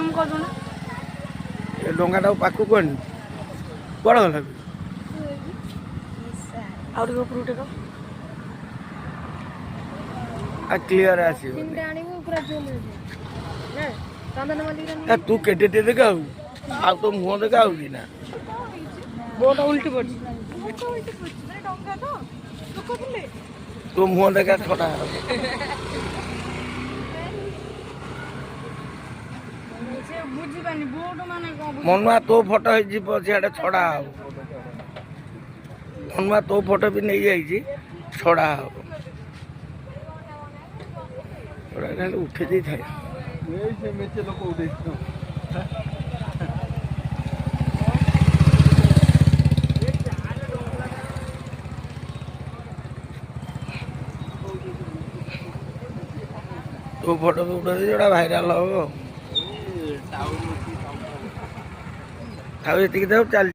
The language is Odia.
ଜୁମ୍ କରିଦଉନା ଏ ଡଙ୍ଗାଟାକୁ ପାଖକୁ ଆଣି କୁଆଡ଼େ ଗଲା ବି ଆଉ ଟିକେ ଉପରକୁ ଟେକ କ୍ଲିୟର ଆସିବ ଆଣିବୁ ପୁରା ଜୁମ୍ ହେଇଯିବ ଚନ୍ଦନ ମଲ୍ଲିକ ତୁ କେତେ ଦେଖା ହଉ ଆଉ ତୋ ମୁହଁ ଦେଖା ହଉଛି ନା ବୋଟ ଉଲ୍ଟି ପଡିଛି ତୋ ମୁହଁ ଦେଖା ଛଡ଼ା ହବ ବୁଝିପାରୁନି ବୋଟ ମାନେ କଣ ମନୁଆ ତୋ ଫଟୋ ହେଇଯିବ ସିଆଡ଼େ ଛଡ଼ା ହବ ମନୁଆ ତୋ ଫଟୋ ବି ନେଇଯାଇଛି ଛଡ଼ା ହବ ଖାଲି ଉଠେଇ ଦେଇଥାଏ ଲୋକ ଉଠେଇଛି ତୋ ଫଟୋ ବି ଉଠେଇ ଯୋଉଟା ଭାଇରାଲ ହବ ଆଉ ଏତିକି ଦେବ ଚାଲି